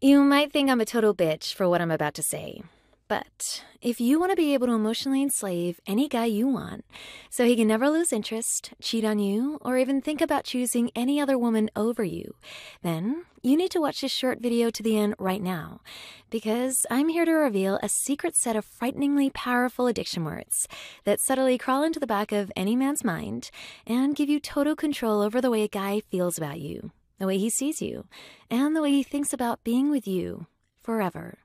You might think I'm a total bitch for what I'm about to say, but if you want to be able to emotionally enslave any guy you want so he can never lose interest, cheat on you, or even think about choosing any other woman over you, then you need to watch this short video to the end right now, because I'm here to reveal a secret set of frighteningly powerful addiction words that subtly crawl into the back of any man's mind and give you total control over the way a guy feels about you, the way he sees you, and the way he thinks about being with you forever.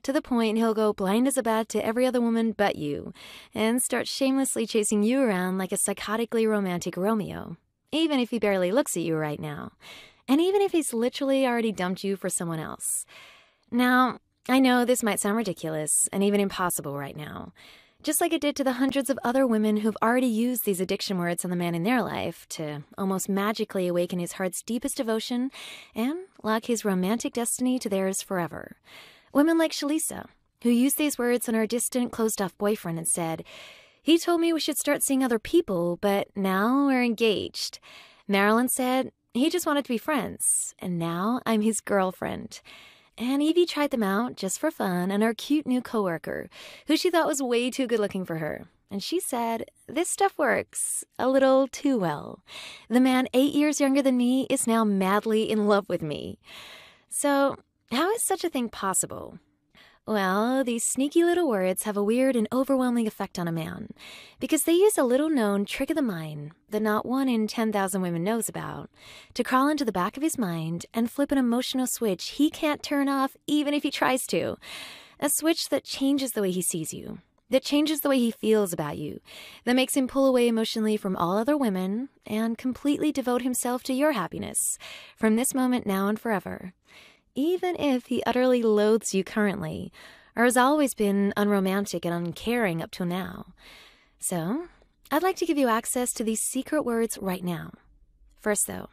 To the point he'll go blind as a bat to every other woman but you, and start shamelessly chasing you around like a psychotically romantic Romeo, even if he barely looks at you right now, and even if he's literally already dumped you for someone else. Now, I know this might sound ridiculous and even impossible right now, just like it did to the hundreds of other women who've already used these addiction words on the man in their life to almost magically awaken his heart's deepest devotion and lock his romantic destiny to theirs forever. Women like Shalisa, who used these words on her distant, closed-off boyfriend and said, "He told me we should start seeing other people, but now we're engaged." Marilyn said, "He just wanted to be friends, and now I'm his girlfriend." And Evie tried them out just for fun on her cute new coworker, who she thought was way too good-looking for her. And she said, "This stuff works a little too well. The man 8 years younger than me is now madly in love with me." So, how is such a thing possible? Well, these sneaky little words have a weird and overwhelming effect on a man, because they use a little-known trick of the mind that not 1 in 10,000 women knows about, to crawl into the back of his mind and flip an emotional switch he can't turn off even if he tries to. A switch that changes the way he sees you, that changes the way he feels about you, that makes him pull away emotionally from all other women and completely devote himself to your happiness from this moment now and forever, even if he utterly loathes you currently, or has always been unromantic and uncaring up till now. So, I'd like to give you access to these secret words right now. First, though,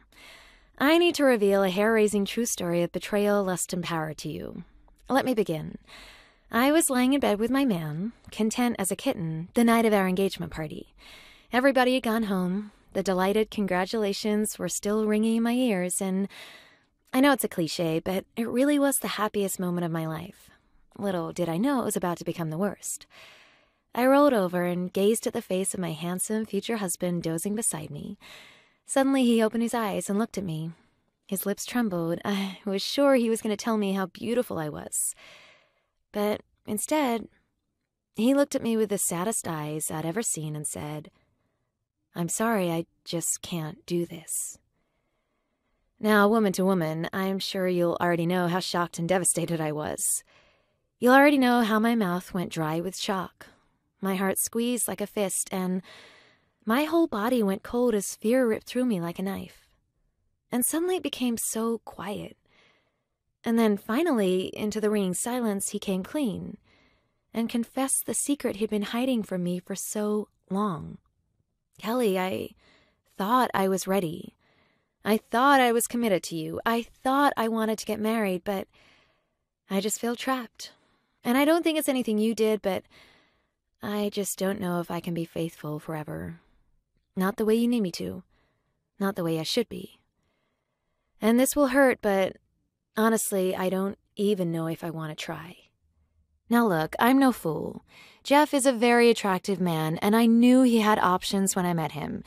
I need to reveal a hair-raising true story of betrayal, lust, and power to you. Let me begin. I was lying in bed with my man, content as a kitten, the night of our engagement party. Everybody had gone home. The delighted congratulations were still ringing in my ears, and I know it's a cliche, but it really was the happiest moment of my life. Little did I know it was about to become the worst. I rolled over and gazed at the face of my handsome future husband dozing beside me. Suddenly he opened his eyes and looked at me. His lips trembled. I was sure he was going to tell me how beautiful I was. But instead, he looked at me with the saddest eyes I'd ever seen and said, "I'm sorry, I just can't do this." Now, woman to woman, I'm sure you'll already know how shocked and devastated I was. You'll already know how my mouth went dry with shock. My heart squeezed like a fist, and my whole body went cold as fear ripped through me like a knife. And suddenly it became so quiet. And then finally, into the ringing silence, he came clean and confessed the secret he'd been hiding from me for so long. "Kelly, I thought I was ready. I thought I was committed to you. I thought I wanted to get married, but I just feel trapped. And I don't think it's anything you did, but I just don't know if I can be faithful forever. Not the way you need me to. Not the way I should be. And this will hurt, but honestly, I don't even know if I want to try." Now look, I'm no fool. Jeff is a very attractive man, and I knew he had options when I met him.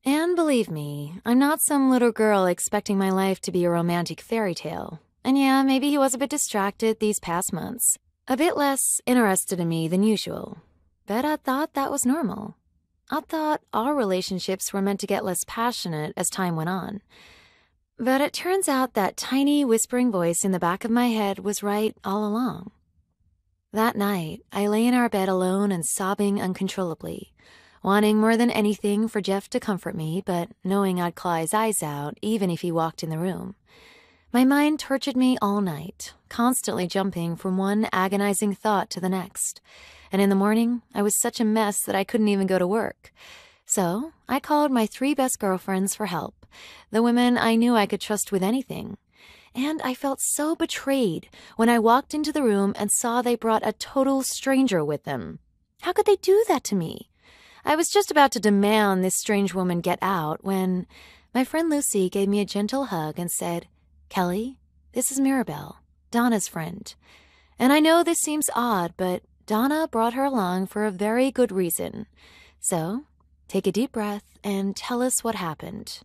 And believe me, I'm not some little girl expecting my life to be a romantic fairy tale. And yeah, maybe he was a bit distracted these past months, a bit less interested in me than usual. But I thought that was normal. I thought all relationships were meant to get less passionate as time went on. But it turns out that tiny whispering voice in the back of my head was right all along. That night, I lay in our bed alone and sobbing uncontrollably, wanting more than anything for Jeff to comfort me, but knowing I'd claw his eyes out even if he walked in the room. My mind tortured me all night, constantly jumping from one agonizing thought to the next. And in the morning, I was such a mess that I couldn't even go to work. So I called my 3 best girlfriends for help, the women I knew I could trust with anything. And I felt so betrayed when I walked into the room and saw they brought a total stranger with them. How could they do that to me? I was just about to demand this strange woman get out when my friend Lucy gave me a gentle hug and said, "Kelly, this is Mirabelle. Donna's friend. And I know this seems odd, but Donna brought her along for a very good reason. So, take a deep breath and tell us what happened.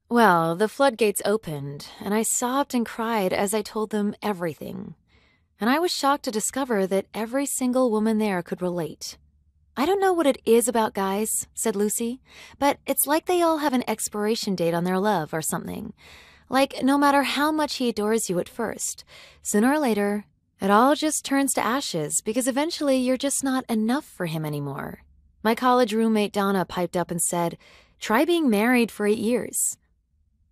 Well, the floodgates opened, and I sobbed and cried as I told them everything. And I was shocked to discover that every single woman there could relate. "I don't know what it is about guys," said Lucy, "but it's like they all have an expiration date on their love or something. Like, no matter how much he adores you at first, sooner or later, it all just turns to ashes because eventually you're just not enough for him anymore." My college roommate Donna piped up and said, "Try being married for 8 years."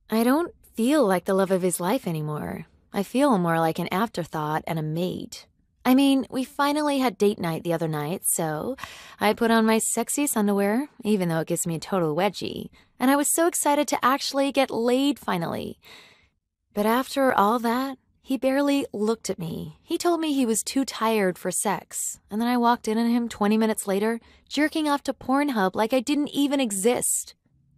I don't feel like the love of his life anymore. I feel more like an afterthought and a maid. I mean, we finally had date night the other night, so I put on my sexiest underwear, even though it gives me a total wedgie, and I was so excited to actually get laid finally. But after all that, he barely looked at me. He told me he was too tired for sex, and then I walked in on him 20 minutes later, jerking off to Pornhub like I didn't even exist.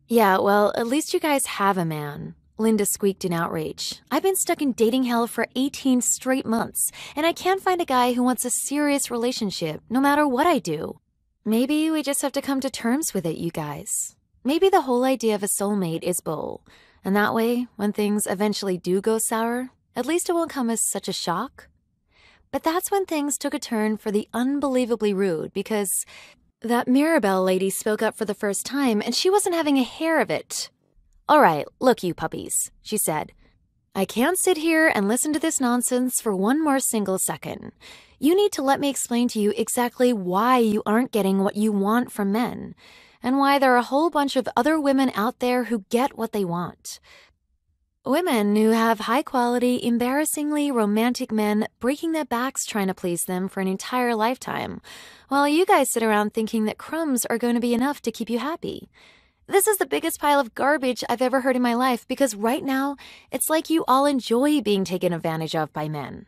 "Yeah, well, at least you guys have a man," Linda squeaked in outrage. "I've been stuck in dating hell for 18 straight months, and I can't find a guy who wants a serious relationship, no matter what I do." "Maybe we just have to come to terms with it, you guys. Maybe the whole idea of a soulmate is bull, and that way, when things eventually do go sour, at least it won't come as such a shock." But that's when things took a turn for the unbelievably rude, because that Mirabelle lady spoke up for the first time, and she wasn't having a hair of it. "All right, look, you puppies," she said. "I can't sit here and listen to this nonsense for one more single second. You need to let me explain to you exactly why you aren't getting what you want from men, and why there are a whole bunch of other women out there who get what they want. Women who have high-quality, embarrassingly romantic men breaking their backs trying to please them for an entire lifetime, while you guys sit around thinking that crumbs are going to be enough to keep you happy. This is the biggest pile of garbage I've ever heard in my life, because right now, it's like you all enjoy being taken advantage of by men."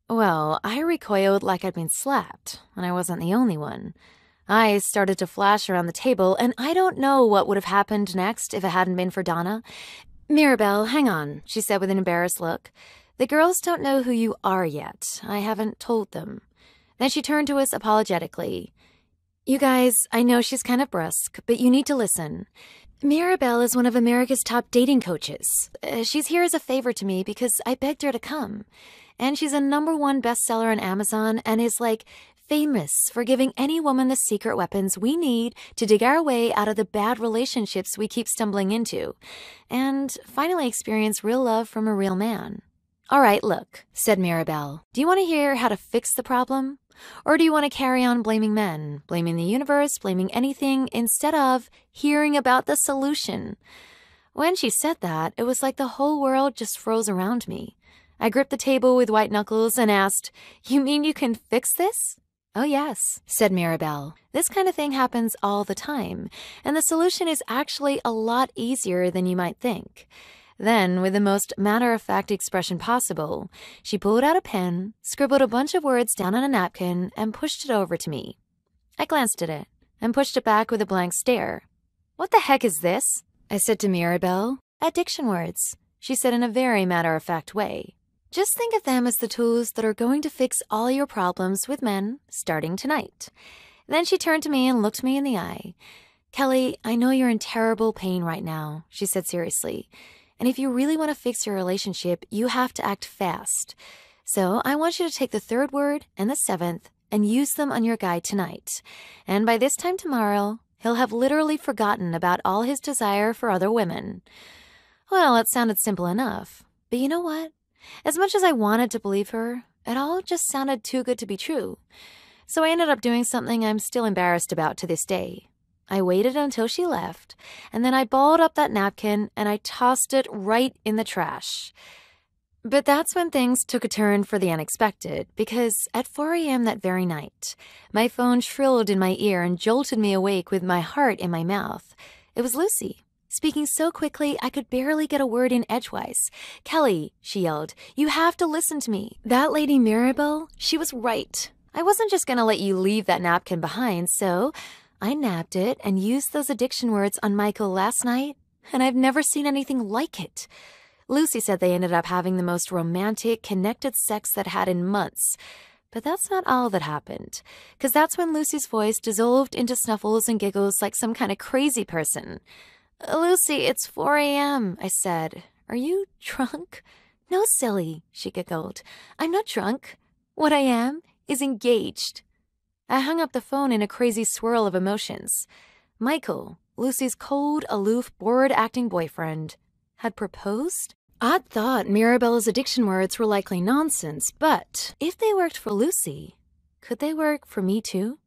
Well, I recoiled like I'd been slapped, and I wasn't the only one. Eyes started to flash around the table, and I don't know what would have happened next if it hadn't been for Donna. "Mirabelle, hang on," she said with an embarrassed look. "The girls don't know who you are yet. I haven't told them." Then she turned to us apologetically. "You guys, I know she's kind of brusque, but you need to listen. Mirabelle is one of America's top dating coaches. She's here as a favor to me because I begged her to come. And she's a #1 bestseller on Amazon and is, like, famous for giving any woman the secret weapons we need to dig our way out of the bad relationships we keep stumbling into, and finally experience real love from a real man." "All right, look," said Mirabelle. "Do you want to hear how to fix the problem? Or do you want to carry on blaming men, blaming the universe, blaming anything, instead of hearing about the solution?" When she said that, it was like the whole world just froze around me. I gripped the table with white knuckles and asked, "You mean you can fix this?" "Oh, yes," said Mirabelle. "This kind of thing happens all the time, and the solution is actually a lot easier than you might think." Then, with the most matter-of-fact expression possible, she pulled out a pen, scribbled a bunch of words down on a napkin, and pushed it over to me. I glanced at it, and pushed it back with a blank stare. "What the heck is this?" I said to Mirabelle. "Addiction words," she said in a very matter-of-fact way. "Just think of them as the tools that are going to fix all your problems with men starting tonight." Then she turned to me and looked me in the eye. "Kelly, I know you're in terrible pain right now," she said seriously. "And if you really want to fix your relationship, you have to act fast. So I want you to take the 3rd word and the 7th and use them on your guy tonight. And by this time tomorrow, he'll have literally forgotten about all his desire for other women." Well, it sounded simple enough. But you know what? As much as I wanted to believe her, it all just sounded too good to be true. So I ended up doing something I'm still embarrassed about to this day. I waited until she left, and then I balled up that napkin and I tossed it right in the trash. But that's when things took a turn for the unexpected, because at 4 a.m. that very night, my phone shrilled in my ear and jolted me awake with my heart in my mouth. It was Lucy, speaking so quickly I could barely get a word in edgewise. "Kelly," she yelled, "you have to listen to me. That lady Mirabelle, she was right. I wasn't just going to let you leave that napkin behind, so I nabbed it and used those addiction words on Michael last night, and I've never seen anything like it. Lucy said they ended up having the most romantic, connected sex that had in months. But that's not all that happened, because that's when Lucy's voice dissolved into snuffles and giggles like some kind of crazy person. "Lucy, it's 4 a.m., I said. "Are you drunk?" "No, silly," she giggled. "I'm not drunk. What I am is engaged." I hung up the phone in a crazy swirl of emotions. Michael, Lucy's cold, aloof, bored-acting boyfriend, had proposed? I'd thought Mirabella's addiction words were likely nonsense, but if they worked for Lucy, could they work for me too?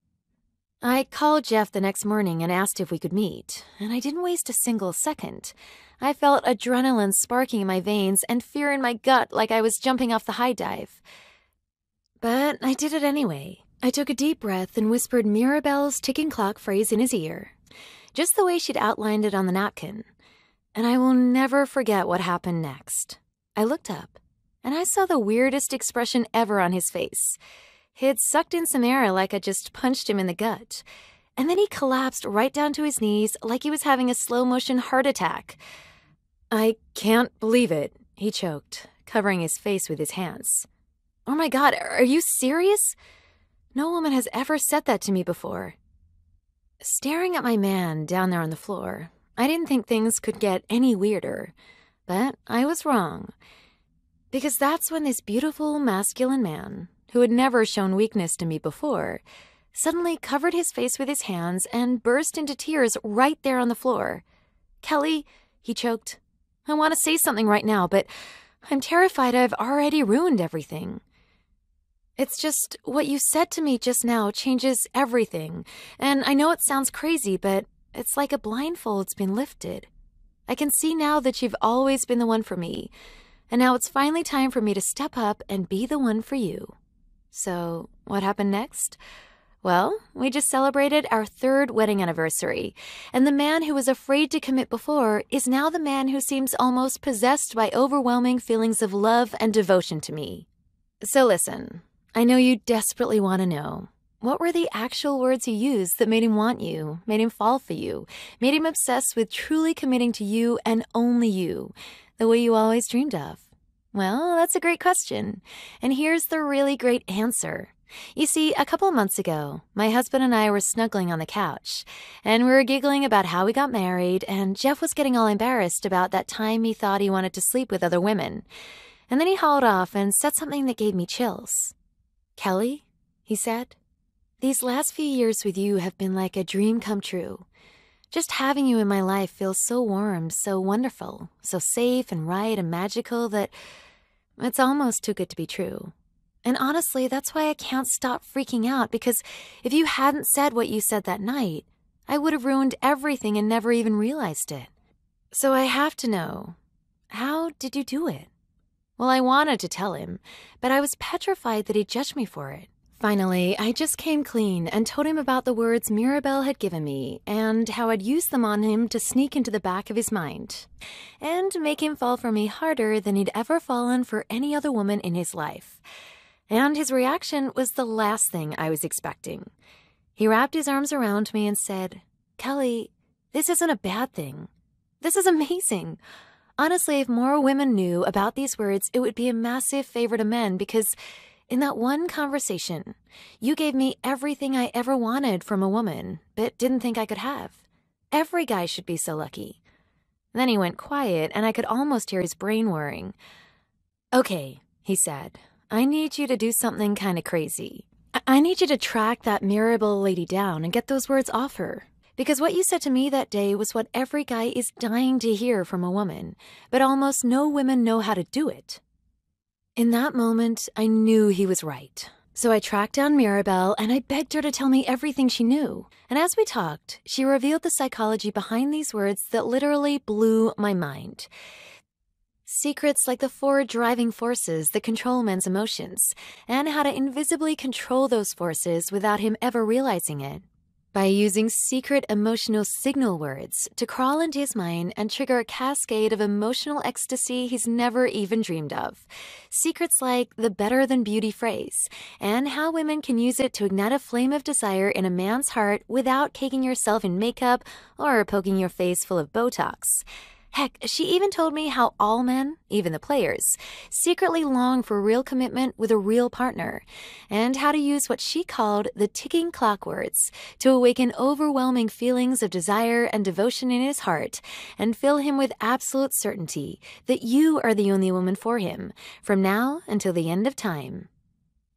I called Jeff the next morning and asked if we could meet, and I didn't waste a single second. I felt adrenaline sparking in my veins and fear in my gut like I was jumping off the high dive. But I did it anyway. I took a deep breath and whispered Mirabelle's ticking clock phrase in his ear, just the way she'd outlined it on the napkin. And I will never forget what happened next. I looked up, and I saw the weirdest expression ever on his face. He'd sucked in some air like I just punched him in the gut, and then he collapsed right down to his knees like he was having a slow-motion heart attack. "I can't believe it," he choked, covering his face with his hands. "Oh my God, are you serious? No woman has ever said that to me before." Staring at my man down there on the floor, I didn't think things could get any weirder, but I was wrong. Because that's when this beautiful, masculine man, who had never shown weakness to me before, suddenly covered his face with his hands and burst into tears right there on the floor. "Kelly," he choked, "I want to say something right now, but I'm terrified I've already ruined everything. It's just what you said to me just now changes everything, and I know it sounds crazy, but it's like a blindfold's been lifted. I can see now that you've always been the one for me, and now it's finally time for me to step up and be the one for you." So, what happened next? Well, we just celebrated our 3rd wedding anniversary, and the man who was afraid to commit before is now the man who seems almost possessed by overwhelming feelings of love and devotion to me. So listen, I know you desperately want to know. What were the actual words he used that made him want you, made him fall for you, made him obsessed with truly committing to you and only you, the way you always dreamed of? Well, that's a great question, and here's the really great answer. You see, a couple months ago, my husband and I were snuggling on the couch, and we were giggling about how we got married, and Jeff was getting all embarrassed about that time he thought he wanted to sleep with other women. And then he hauled off and said something that gave me chills. "Kelly," he said, "these last few years with you have been like a dream come true. Just having you in my life feels so warm, so wonderful, so safe and right and magical that it's almost too good to be true. And honestly, that's why I can't stop freaking out, because if you hadn't said what you said that night, I would have ruined everything and never even realized it. So I have to know, how did you do it?" Well, I wanted to tell him, but I was petrified that he'd judge me for it. Finally, I just came clean and told him about the words Mirabelle had given me and how I'd used them on him to sneak into the back of his mind and make him fall for me harder than he'd ever fallen for any other woman in his life. And his reaction was the last thing I was expecting. He wrapped his arms around me and said, "Kelly, this isn't a bad thing. This is amazing. Honestly, if more women knew about these words, it would be a massive favor to men, because in that one conversation, you gave me everything I ever wanted from a woman, but didn't think I could have. Every guy should be so lucky." Then he went quiet, and I could almost hear his brain whirring. "Okay," he said, "I need you to do something kind of crazy. I need you to track that Mirabelle lady down and get those words off her. Because what you said to me that day was what every guy is dying to hear from a woman, but almost no women know how to do it." In that moment, I knew he was right. So I tracked down Mirabelle and I begged her to tell me everything she knew. And as we talked, she revealed the psychology behind these words that literally blew my mind. Secrets like the 4 driving forces that control men's emotions, and how to invisibly control those forces without him ever realizing it. By using secret emotional signal words to crawl into his mind and trigger a cascade of emotional ecstasy he's never even dreamed of. Secrets like the better than beauty phrase, and how women can use it to ignite a flame of desire in a man's heart without caking yourself in makeup or poking your face full of Botox. Heck, she even told me how all men, even the players, secretly long for real commitment with a real partner, and how to use what she called the ticking clock words to awaken overwhelming feelings of desire and devotion in his heart and fill him with absolute certainty that you are the only woman for him, from now until the end of time.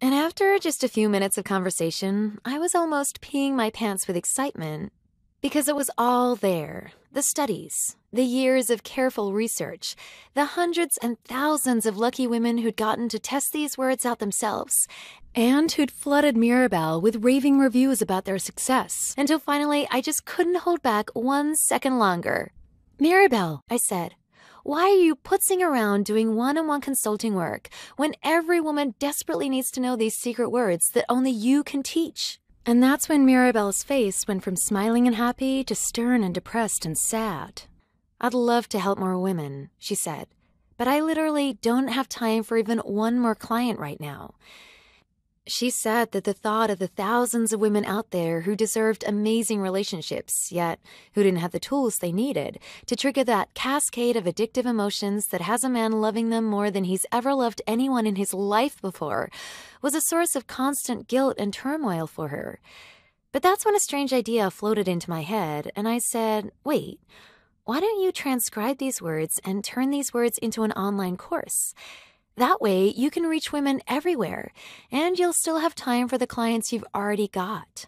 And after just a few minutes of conversation, I was almost peeing my pants with excitement. Because it was all there. The studies, the years of careful research, the hundreds and thousands of lucky women who'd gotten to test these words out themselves, and who'd flooded Mirabelle with raving reviews about their success, until finally I just couldn't hold back 1 second longer. "Mirabelle," I said, "why are you putzing around doing one-on-one consulting work when every woman desperately needs to know these secret words that only you can teach?" And that's when Mirabelle's face went from smiling and happy to stern and depressed and sad. "I'd love to help more women," she said, "but I literally don't have time for even one more client right now." She said that the thought of the thousands of women out there who deserved amazing relationships, yet who didn't have the tools they needed to trigger that cascade of addictive emotions that has a man loving them more than he's ever loved anyone in his life before, was a source of constant guilt and turmoil for her. But that's when a strange idea floated into my head, and I said, "Wait, why don't you transcribe these words and turn these words into an online course? That way, you can reach women everywhere, and you'll still have time for the clients you've already got."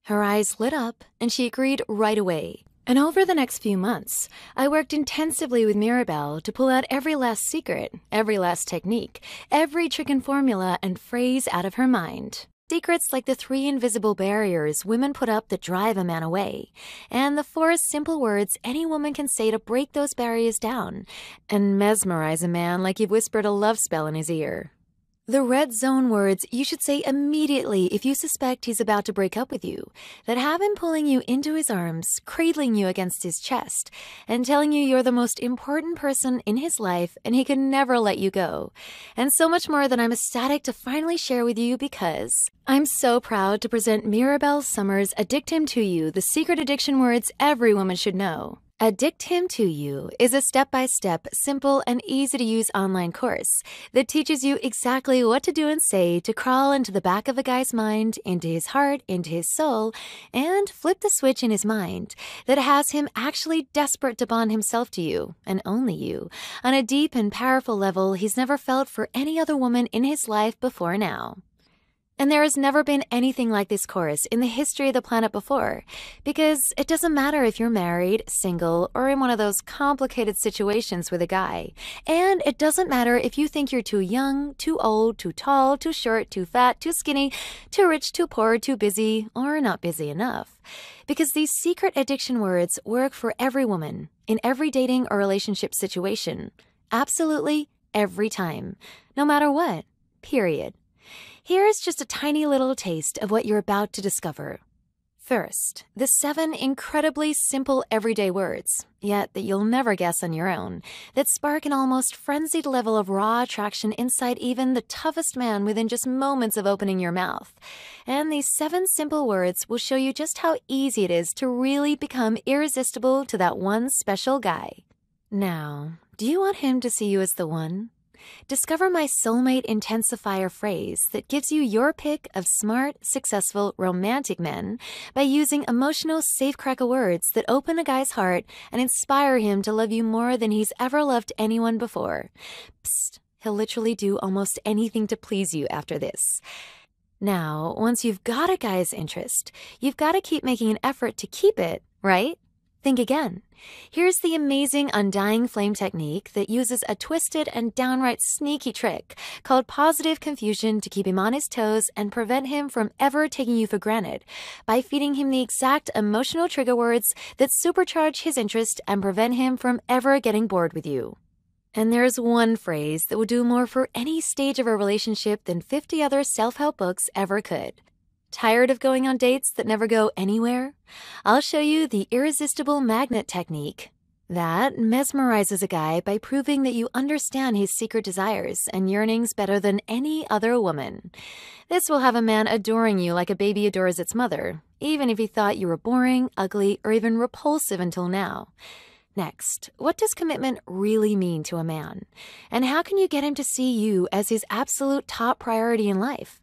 Her eyes lit up, and she agreed right away. And over the next few months, I worked intensively with Mirabelle to pull out every last secret, every last technique, every trick and formula and phrase out of her mind. Secrets like the 3 invisible barriers women put up that drive a man away, and the 4 simple words any woman can say to break those barriers down and mesmerize a man like you've whispered a love spell in his ear. The red zone words you should say immediately if you suspect he's about to break up with you, that have him pulling you into his arms, cradling you against his chest, and telling you you're the most important person in his life and he can never let you go. And so much more that I'm ecstatic to finally share with you because I'm so proud to present Mirabelle Summers' Addict Him to You, the secret addiction words every woman should know. Addict Him to You is a step-by-step, simple, and easy-to-use online course that teaches you exactly what to do and say to crawl into the back of a guy's mind, into his heart, into his soul, and flip the switch in his mind that has him actually desperate to bond himself to you, and only you, on a deep and powerful level he's never felt for any other woman in his life before now. And there has never been anything like this course in the history of the planet before, because it doesn't matter if you're married, single, or in one of those complicated situations with a guy. And it doesn't matter if you think you're too young, too old, too tall, too short, too fat, too skinny, too rich, too poor, too busy, or not busy enough. Because these secret addiction words work for every woman, in every dating or relationship situation. Absolutely every time. No matter what. Period. Here's just a tiny little taste of what you're about to discover. First, the 7 incredibly simple everyday words, yet that you'll never guess on your own, that spark an almost frenzied level of raw attraction inside even the toughest man within just moments of opening your mouth. And these 7 simple words will show you just how easy it is to really become irresistible to that one special guy. Now, do you want him to see you as the one? Discover my soulmate intensifier phrase that gives you your pick of smart, successful, romantic men by using emotional safecracker words that open a guy's heart and inspire him to love you more than he's ever loved anyone before. Psst, he'll literally do almost anything to please you after this. Now, once you've got a guy's interest, you've got to keep making an effort to keep it, right? Think again. Here's the amazing undying flame technique that uses a twisted and downright sneaky trick called positive confusion to keep him on his toes and prevent him from ever taking you for granted by feeding him the exact emotional trigger words that supercharge his interest and prevent him from ever getting bored with you. And there's one phrase that will do more for any stage of a relationship than 50 other self-help books ever could. Tired of going on dates that never go anywhere? I'll show you the irresistible magnet technique. That mesmerizes a guy by proving that you understand his secret desires and yearnings better than any other woman. This will have a man adoring you like a baby adores its mother, even if he thought you were boring, ugly, or even repulsive until now. Next, what does commitment really mean to a man? And how can you get him to see you as his absolute top priority in life?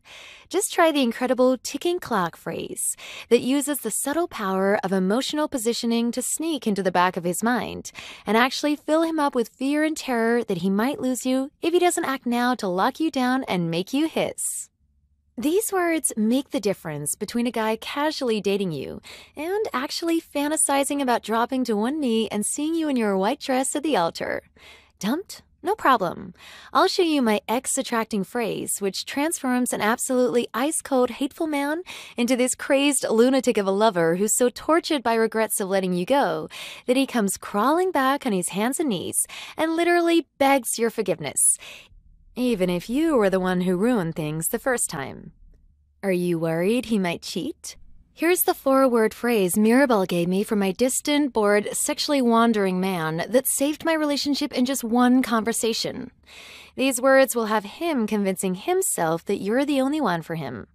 Just try the incredible ticking clock phrase that uses the subtle power of emotional positioning to sneak into the back of his mind and actually fill him up with fear and terror that he might lose you if he doesn't act now to lock you down and make you his. These words make the difference between a guy casually dating you and actually fantasizing about dropping to one knee and seeing you in your white dress at the altar. Dumped? No problem. I'll show you my ex-attracting phrase, which transforms an absolutely ice-cold, hateful man into this crazed lunatic of a lover who's so tortured by regrets of letting you go that he comes crawling back on his hands and knees and literally begs your forgiveness, even if you were the one who ruined things the first time. Are you worried he might cheat? Here's the 4-word phrase Mirabelle gave me for my distant, bored, sexually wandering man that saved my relationship in just one conversation. These words will have him convincing himself that you're the only one for him.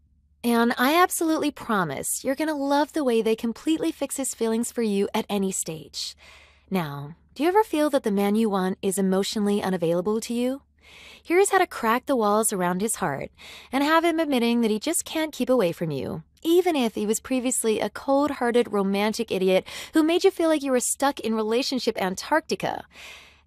And I absolutely promise you're gonna love the way they completely fix his feelings for you at any stage. Now, do you ever feel that the man you want is emotionally unavailable to you? Here's how to crack the walls around his heart and have him admitting that he just can't keep away from you, even if he was previously a cold-hearted romantic idiot who made you feel like you were stuck in relationship Antarctica.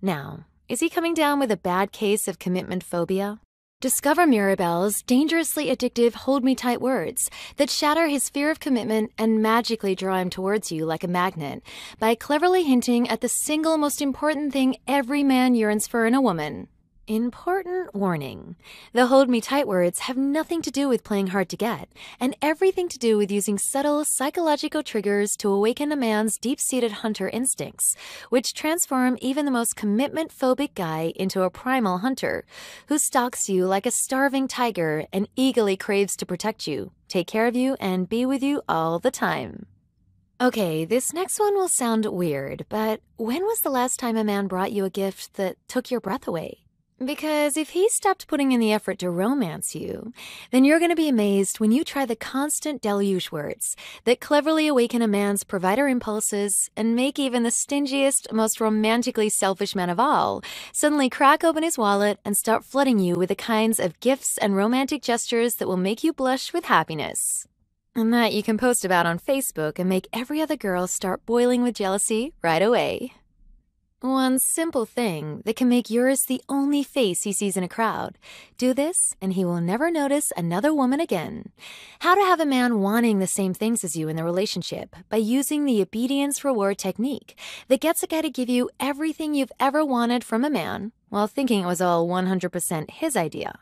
Now, is he coming down with a bad case of commitment phobia? Discover Mirabelle's dangerously addictive hold-me-tight words that shatter his fear of commitment and magically draw him towards you like a magnet by cleverly hinting at the single most important thing every man yearns for in a woman. Important warning. The hold me tight words have nothing to do with playing hard to get and everything to do with using subtle psychological triggers to awaken a man's deep-seated hunter instincts, which transform even the most commitment-phobic guy into a primal hunter who stalks you like a starving tiger and eagerly craves to protect you, take care of you, and be with you all the time. Okay, this next one will sound weird, but when was the last time a man brought you a gift that took your breath away? Because if he stopped putting in the effort to romance you, then you're going to be amazed when you try the constant deluge words that cleverly awaken a man's provider impulses and make even the stingiest, most romantically selfish man of all suddenly crack open his wallet and start flooding you with the kinds of gifts and romantic gestures that will make you blush with happiness. And that you can post about on Facebook and make every other girl start boiling with jealousy right away. One simple thing that can make yours the only face he sees in a crowd. Do this, and he will never notice another woman again. How to have a man wanting the same things as you in the relationship by using the obedience reward technique that gets a guy to give you everything you've ever wanted from a man while thinking it was all 100% his idea.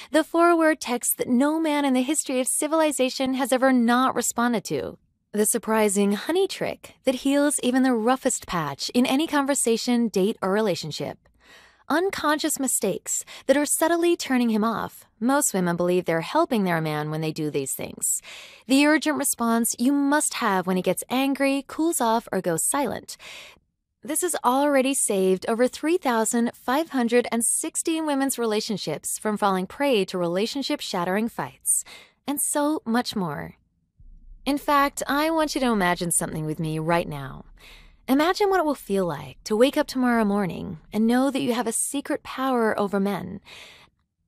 The 4-word text that no man in the history of civilization has ever not responded to. The surprising honey trick that heals even the roughest patch in any conversation, date, or relationship. Unconscious mistakes that are subtly turning him off. Most women believe they're helping their man when they do these things. The urgent response you must have when he gets angry, cools off, or goes silent. This has already saved over 3,516 women's relationships from falling prey to relationship-shattering fights. And so much more. In fact, I want you to imagine something with me right now. Imagine what it will feel like to wake up tomorrow morning and know that you have a secret power over men.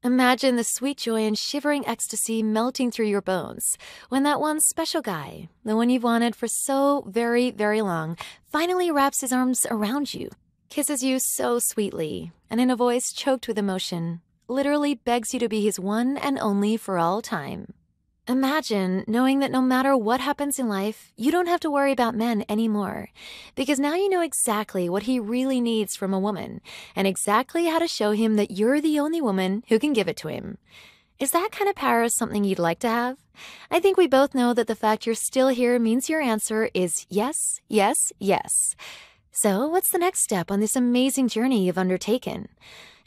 Imagine the sweet joy and shivering ecstasy melting through your bones when that one special guy, the one you've wanted for so very, very long, finally wraps his arms around you, kisses you so sweetly, and in a voice choked with emotion, literally begs you to be his one and only for all time. Imagine knowing that no matter what happens in life, you don't have to worry about men anymore, because now you know exactly what he really needs from a woman and exactly how to show him that you're the only woman who can give it to him. Is that kind of power something you'd like to have? I think we both know that the fact you're still here means your answer is yes, yes, yes. So what's the next step on this amazing journey you've undertaken?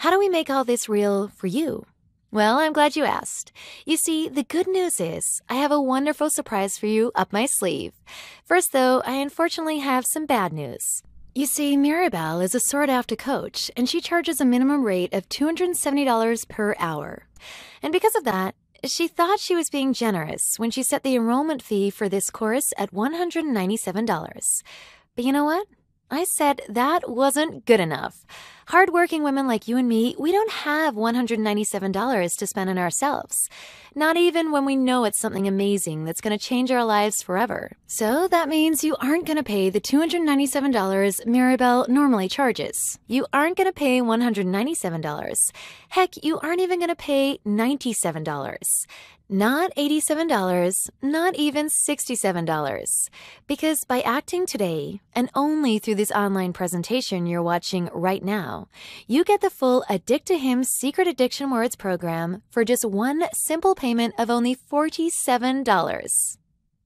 How do we make all this real for you? Well, I'm glad you asked. You see, the good news is I have a wonderful surprise for you up my sleeve. First, though, I unfortunately have some bad news. You see, Mirabelle is a sought-after coach, and she charges a minimum rate of $270 per hour. And because of that, she thought she was being generous when she set the enrollment fee for this course at $197. But you know what? I said that wasn't good enough. Hardworking women like you and me, we don't have $197 to spend on ourselves. Not even when we know it's something amazing that's going to change our lives forever. So that means you aren't going to pay the $297 Mirabelle normally charges. You aren't going to pay $197. Heck, you aren't even going to pay $97. Not $87, not even $67. Because by acting today, and only through this online presentation you're watching right now, you get the full Addict to Him Secret Addiction Words program for just one simple payment of only $47.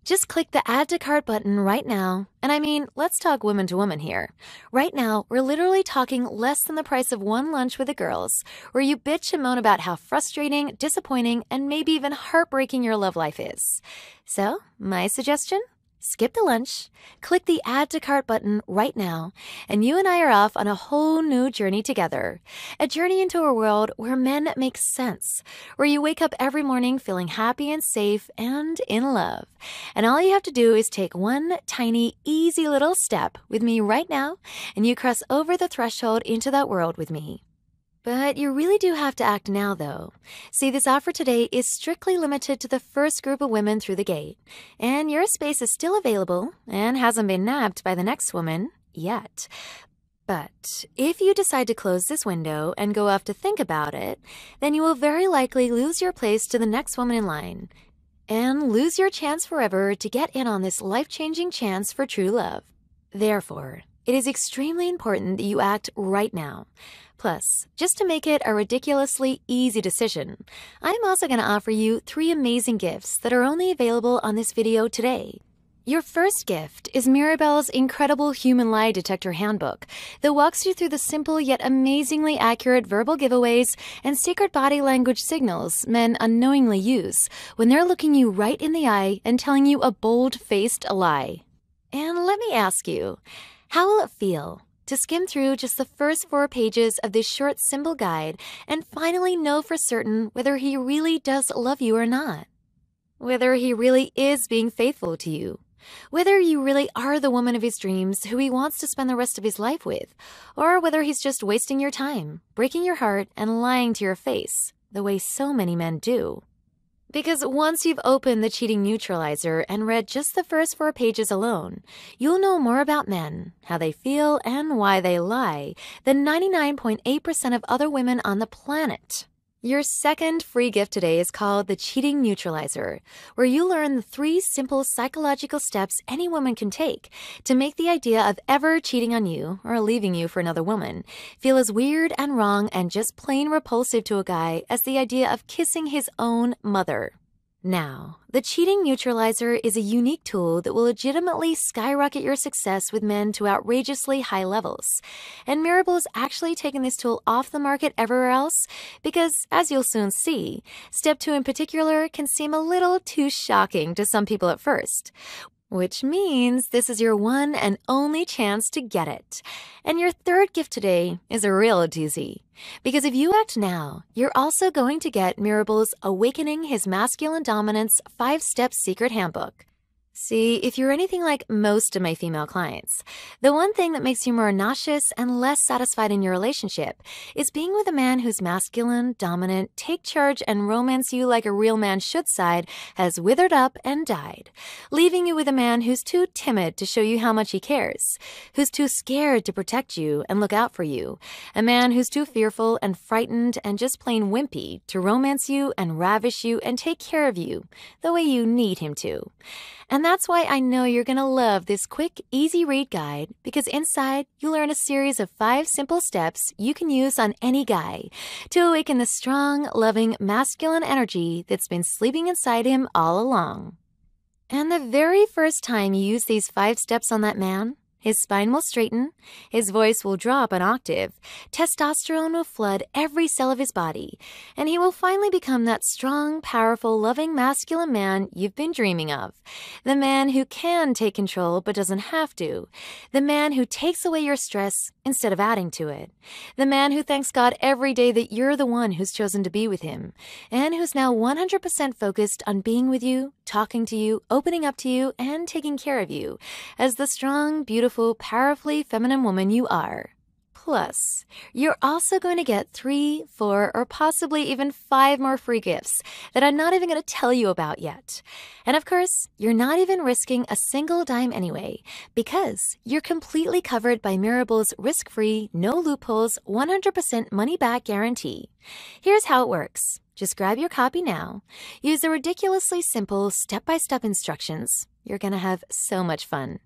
Just click the Add to Cart button right now, and I mean, let's talk woman to woman here. Right now, we're literally talking less than the price of one lunch with the girls, where you bitch and moan about how frustrating, disappointing, and maybe even heartbreaking your love life is. So, my suggestion? Skip the lunch, click the Add to Cart button right now, and you and I are off on a whole new journey together. A journey into a world where men make sense, where you wake up every morning feeling happy and safe and in love. And all you have to do is take one tiny, easy little step with me right now, and you cross over the threshold into that world with me. But you really do have to act now, though. See, this offer today is strictly limited to the first group of women through the gate, and your space is still available and hasn't been nabbed by the next woman yet. But if you decide to close this window and go off to think about it, then you will very likely lose your place to the next woman in line and lose your chance forever to get in on this life-changing chance for true love. Therefore, it is extremely important that you act right now. Plus, just to make it a ridiculously easy decision, I'm also going to offer you 3 amazing gifts that are only available on this video today. Your first gift is Mirabelle's incredible Human Lie Detector Handbook that walks you through the simple yet amazingly accurate verbal giveaways and secret body language signals men unknowingly use when they're looking you right in the eye and telling you a bold-faced lie. And let me ask you, how will it feel to skim through just the first 4 pages of this short, simple guide and finally know for certain whether he really does love you or not? Whether he really is being faithful to you? Whether you really are the woman of his dreams who he wants to spend the rest of his life with? Or whether he's just wasting your time, breaking your heart, and lying to your face, the way so many men do? Because once you've opened the cheating neutralizer and read just the first 4 pages alone, you'll know more about men, how they feel, and why they lie than 99.8% of other women on the planet. Your second free gift today is called the Cheating Neutralizer, where you learn the 3 simple psychological steps any woman can take to make the idea of ever cheating on you or leaving you for another woman feel as weird and wrong and just plain repulsive to a guy as the idea of kissing his own mother. Now, the Cheating Neutralizer is a unique tool that will legitimately skyrocket your success with men to outrageously high levels. And Mirabelle's actually taken this tool off the market everywhere else because, as you'll soon see, Step 2 in particular can seem a little too shocking to some people at first. Which means this is your one and only chance to get it. And your third gift today is a real doozy. Because if you act now, you're also going to get Mirabelle's Awakening His Masculine Dominance 5-Step Secret Handbook. See, if you're anything like most of my female clients, the one thing that makes you more nauseous and less satisfied in your relationship is being with a man whose masculine, dominant, take charge and romance you like a real man should side has withered up and died, leaving you with a man who's too timid to show you how much he cares, who's too scared to protect you and look out for you, a man who's too fearful and frightened and just plain wimpy to romance you and ravish you and take care of you the way you need him to. And that's why I know you're going to love this quick, easy read guide, because inside you'll learn a series of 5 simple steps you can use on any guy to awaken the strong, loving, masculine energy that's been sleeping inside him all along. And the very first time you use these 5 steps on that man, his spine will straighten, his voice will drop an octave, testosterone will flood every cell of his body, and he will finally become that strong, powerful, loving, masculine man you've been dreaming of. The man who can take control but doesn't have to. The man who takes away your stress instead of adding to it. The man who thanks God every day that you're the one who's chosen to be with him, and who's now 100% focused on being with you talking to you, opening up to you, and taking care of you as the strong, beautiful, powerfully feminine woman you are. Plus, you're also going to get 3, 4, or possibly even 5 more free gifts that I'm not even going to tell you about yet. And of course, you're not even risking a single dime anyway, because you're completely covered by Mirabelle's risk-free, no loopholes, 100% money-back guarantee. Here's how it works. Just grab your copy now, use the ridiculously simple step-by-step instructions. You're going to have so much fun.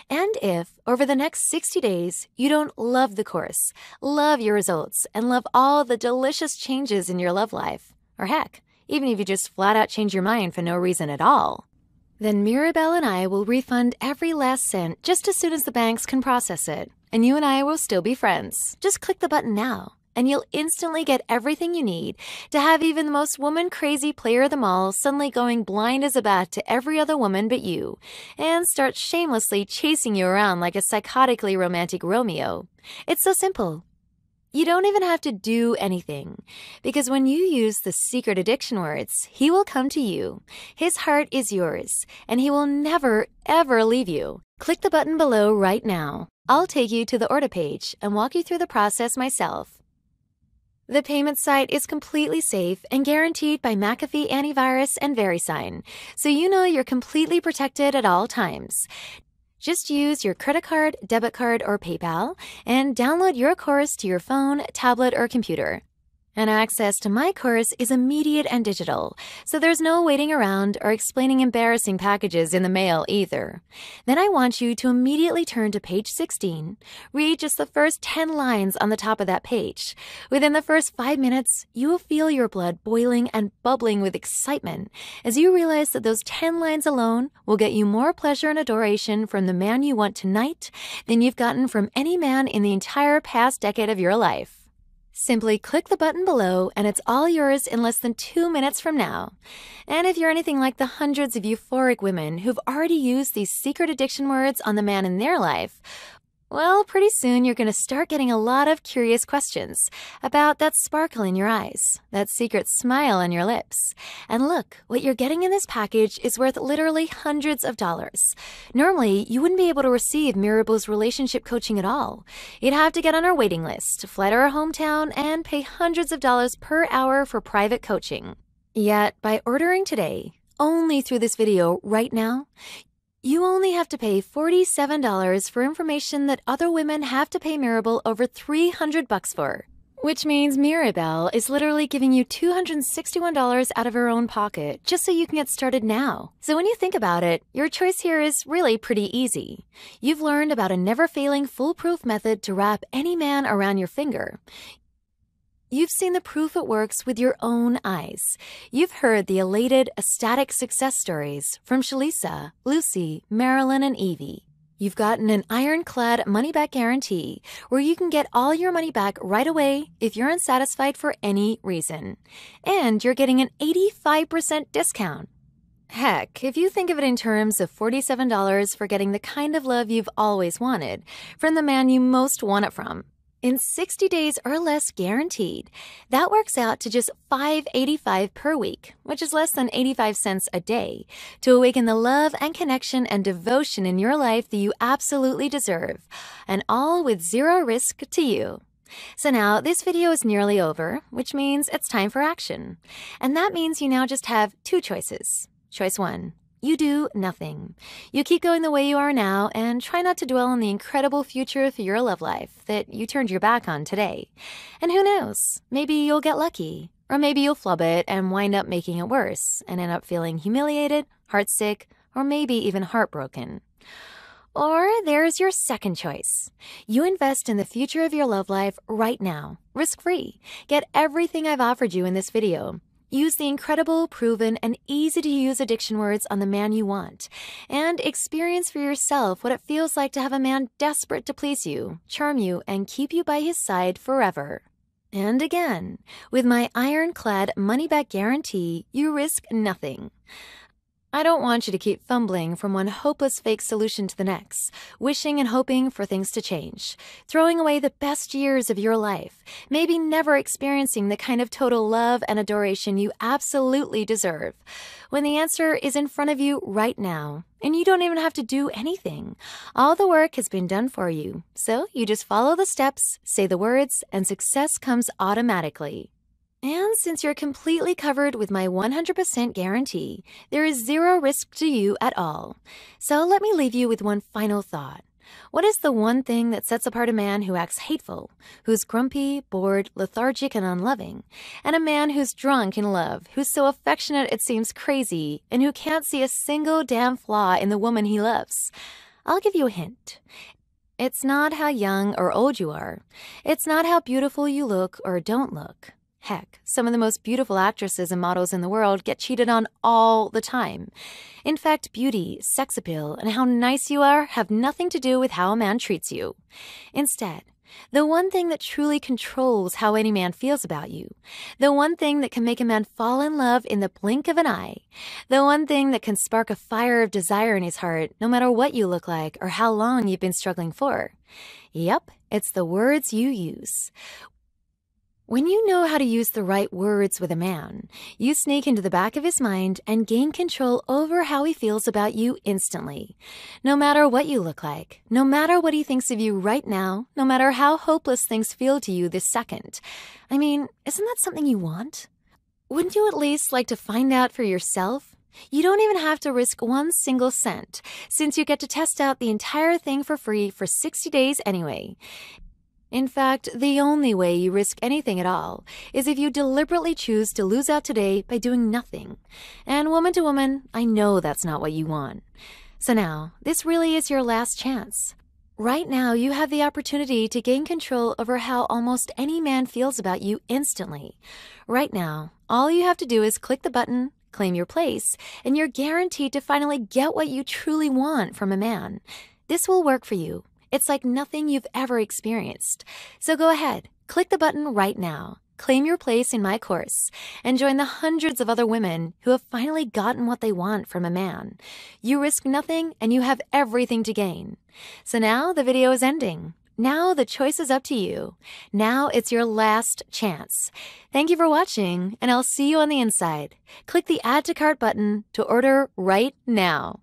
And if, over the next 60 days, you don't love the course, love your results, and love all the delicious changes in your love life, or heck, even if you just flat out change your mind for no reason at all, then Mirabelle and I will refund every last cent just as soon as the banks can process it. And you and I will still be friends. Just click the button now, and you'll instantly get everything you need to have even the most woman-crazy player of them all suddenly going blind as a bat to every other woman but you, and start shamelessly chasing you around like a psychotically romantic Romeo. It's so simple. You don't even have to do anything, because when you use the secret addiction words, he will come to you. His heart is yours, and he will never, ever leave you. Click the button below right now. I'll take you to the order page and walk you through the process myself. The payment site is completely safe and guaranteed by McAfee Antivirus and VeriSign, so you know you're completely protected at all times. Just use your credit card, debit card, or PayPal and download your course to your phone, tablet, or computer. And access to my course is immediate and digital, so there's no waiting around or explaining embarrassing packages in the mail either. Then I want you to immediately turn to page 16, read just the first 10 lines on the top of that page. Within the first 5 minutes, you will feel your blood boiling and bubbling with excitement as you realize that those 10 lines alone will get you more pleasure and adoration from the man you want tonight than you've gotten from any man in the entire past decade of your life. Simply click the button below and it's all yours in less than 2 minutes from now. And if you're anything like the hundreds of euphoric women who've already used these secret addiction words on the man in their life, well, pretty soon you're going to start getting a lot of curious questions about that sparkle in your eyes, that secret smile on your lips. And look, what you're getting in this package is worth literally hundreds of dollars. Normally, you wouldn't be able to receive Mirabelle's relationship coaching at all. You'd have to get on our waiting list, fly to our hometown, and pay hundreds of dollars per hour for private coaching. Yet, by ordering today, only through this video right now, you only have to pay $47 for information that other women have to pay Mirabelle over $300 for. Which means Mirabelle is literally giving you $261 out of her own pocket just so you can get started now. So when you think about it, your choice here is really pretty easy. You've learned about a never-failing foolproof method to wrap any man around your finger. You've seen the proof it works with your own eyes. You've heard the elated, ecstatic success stories from Shalisa, Lucy, Marilyn, and Evie. You've gotten an ironclad money-back guarantee where you can get all your money back right away if you're unsatisfied for any reason. And you're getting an 85% discount. Heck, if you think of it in terms of $47 for getting the kind of love you've always wanted from the man you most want it from, in 60 days or less guaranteed, that works out to just $5.85 per week, which is less than 85 cents a day, to awaken the love and connection and devotion in your life that you absolutely deserve, and all with zero risk to you. So now this video is nearly over, which means it's time for action. And that means you now just have 2 choices. Choice 1. You do nothing. You keep going the way you are now and try not to dwell on the incredible future for your love life that you turned your back on today. And who knows, maybe you'll get lucky. Or maybe you'll flub it and wind up making it worse and end up feeling humiliated, heartsick, or maybe even heartbroken. Or there's your second choice. You invest in the future of your love life right now, risk-free. Get everything I've offered you in this video. Use the incredible, proven, and easy-to-use addiction words on the man you want, and experience for yourself what it feels like to have a man desperate to please you, charm you, and keep you by his side forever. And again, with my ironclad money-back guarantee, you risk nothing. I don't want you to keep fumbling from one hopeless fake solution to the next, wishing and hoping for things to change, throwing away the best years of your life, maybe never experiencing the kind of total love and adoration you absolutely deserve, when the answer is in front of you right now, and you don't even have to do anything. All the work has been done for you, so you just follow the steps, say the words, and success comes automatically. And since you're completely covered with my 100% guarantee, there is zero risk to you at all. So let me leave you with one final thought. What is the one thing that sets apart a man who acts hateful, who's grumpy, bored, lethargic, and unloving, and a man who's drunk in love, who's so affectionate it seems crazy, and who can't see a single damn flaw in the woman he loves? I'll give you a hint. It's not how young or old you are. It's not how beautiful you look or don't look. Heck, some of the most beautiful actresses and models in the world get cheated on all the time. In fact, beauty, sex appeal, and how nice you are have nothing to do with how a man treats you. Instead, the one thing that truly controls how any man feels about you, the one thing that can make a man fall in love in the blink of an eye, the one thing that can spark a fire of desire in his heart no matter what you look like or how long you've been struggling for. Yep, it's the words you use. When you know how to use the right words with a man, you sneak into the back of his mind and gain control over how he feels about you instantly. No matter what you look like, no matter what he thinks of you right now, no matter how hopeless things feel to you this second. I mean, isn't that something you want? Wouldn't you at least like to find out for yourself? You don't even have to risk one single cent, since you get to test out the entire thing for free for 60 days anyway. In fact, the only way you risk anything at all is if you deliberately choose to lose out today by doing nothing. And woman to woman, I know that's not what you want. So now, this really is your last chance. Right now, you have the opportunity to gain control over how almost any man feels about you instantly. Right now, all you have to do is click the button, claim your place, and you're guaranteed to finally get what you truly want from a man. This will work for you. It's like nothing you've ever experienced. So go ahead, click the button right now, claim your place in my course, and join the hundreds of other women who have finally gotten what they want from a man. You risk nothing and you have everything to gain. So now the video is ending. Now the choice is up to you. Now it's your last chance. Thank you for watching, and I'll see you on the inside. Click the Add to Cart button to order right now.